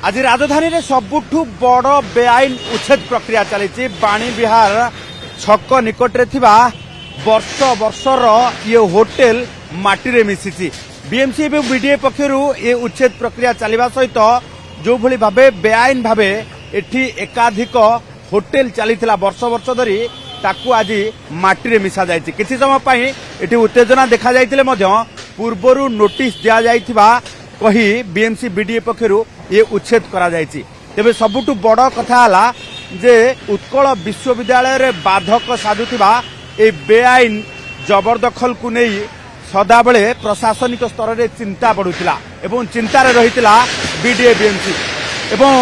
आज राजधानी रे सबुठु बड़ बेआईन उच्छेद प्रक्रिया चली बाणी विहार छक निकट रे थिबा वर्ष वर्षर ये होटेल माटी रे मिसिछि। बीएमसी एवं बीडीए पक्षरु ये उच्छेद प्रक्रिया चलिबा सहित जो भली भाबे बेआईन भाबे एठी एकाधिक होटेल चलीथिला वर्ष वर्ष धरी ताकू आज माटी रे मिसा जायछि। किछि समय पई एठी उत्तेजना देखा जायतिले मध्य पूर्वरु नोटिस दिया जायथिबा कही बीएमसी बीडीए पक्षरु ये उच्छेद करा जायछि। तेबे सबुठु बड़ कथा हला जे उत्कल विश्वविद्यालय रे बाधक साधुथिबा ए बेआईन जबरदखल को नहीं सदाबले प्रशासनिक स्तर रे चिंता बढ़ुतिला एवं चिंतार रहितिला बीडीए बीएमसी एवं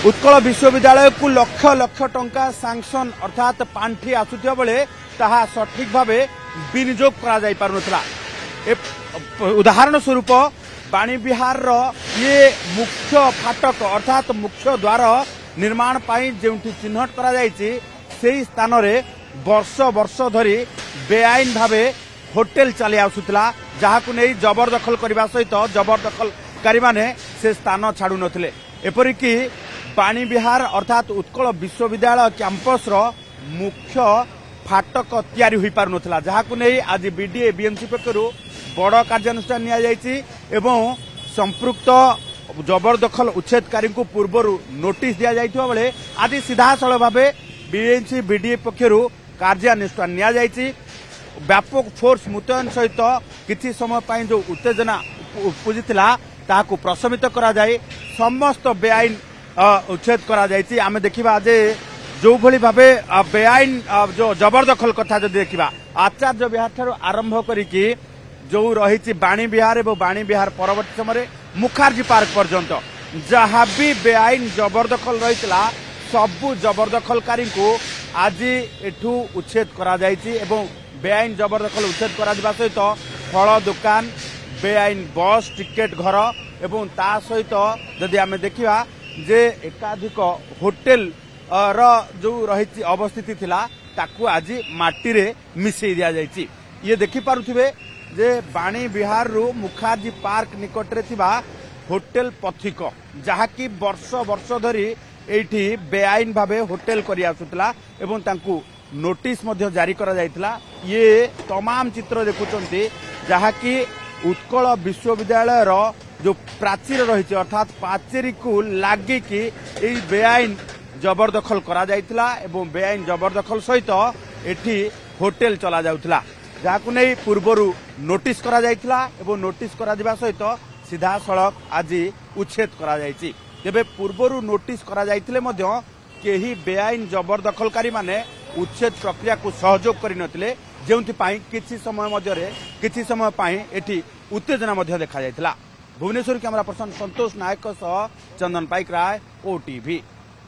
उत्कल विश्वविद्यालय को लक्ष लक्ष टंका सैंक्शन अर्थात पांठी आसुथिबा बेले ताहा सठिक भावे विनियोग करा जाय पारुनथला। उदाहरण स्वरूप बाणी विहार रो ये मुख्य फाटक अर्थात मुख्य द्वार निर्माण पाई जेउठी चिन्हट करा जायछि सेही स्थान रे वर्ष वर्ष धरी बेआईन भावे होटेल चली आसुथिला जहाकु नै जबरदखल करबा सहित जबरदखलकारी माने से स्थान छाडु नथिले। एपरिकी बाणी विहार अर्थात उत्कल विश्वविद्यालय कैंपस रो मुख्य फाटक तैयारी होई पारु नथिला जहाकु नै आज बीडीए बीएमसी पक्षरु बड़ कार्यानुष्ठान निया जायछि एवं संपृक्त जबरदखल उच्छेदकारी को पूर्वरु नोटिस दिया जायथिबा बेले आज सीधासळ भावे बीएमसी बीडीए पक्षरु कार्यानुष्ठान निया जायछि। व्यापक फोर्स मुतयन सहित किछि समय पई जो उत्तेजना उपजिथिला ताहाकु प्रशमित करा जाय समस्त बेआईन उच्छेद करा जायछि। आमे देखिबा जे जो भली भावे बेआईन जो जबरदखल कथा जदि देखिबा आचार्य विहार ठारू आरंभ करिकि जो रही बाणी विहार एवं बाणी विहार परवर्ती समय मुखार्जी पार्क पर्यंत जहाँ भी बेआईन जबरदखल रही सबु जबरदखलकारी को आज एठू उच्छेद करा जायछि एवं बेआईन जबरदखल उच्छेद करा दिबा सहित फल दुकान बेआईन बस टिकेट घर एवं ता सहित जदि आमे देखिबा जे एकाधिक होटेल रो जो रही अवस्थिति थिला ताकू आज माटी रे मिसई दिया जायछि। ये देखि पारुथिबे जे बाणी विहार रु मुखार्जी पार्क निकट रे थिबा होटेल पथिक जहाँकि वर्ष वर्ष धरी एठी बेआईन भावे होटेल करि आसुतला एवं तांकू नोटिस मध्य जारी करा जायतिला। ये तमाम चित्र देखुचंती जहाँकि उत्कल विश्वविद्यालय रो जो प्राचीर रही अर्थात पाचेरी को लागी कि एई बेआईन जबरदखल करा जायतिला एवं बेआईन जबरदखल सहित एठी होटेल चला जाउतला जहाकु नै पूर्वरु नोटिस करा जायतिला एवं नोटिस करा दिबा सहित सीधा सड़क आज उच्छेद करा जायछि। तेबे पूर्वरु नोटिस करा जायतिले मध्य केही बेआईन जबरदखलकारी माने उच्छेद प्रक्रिया को सहयोग करि नथिले जेउथि पई किछि समय पई एठी उत्तेजना मध्य देखा जायतिला। भुवनेश्वर कैमरा पर्सन संतोष नायक सह चंदन पाइक राय ओटीवी।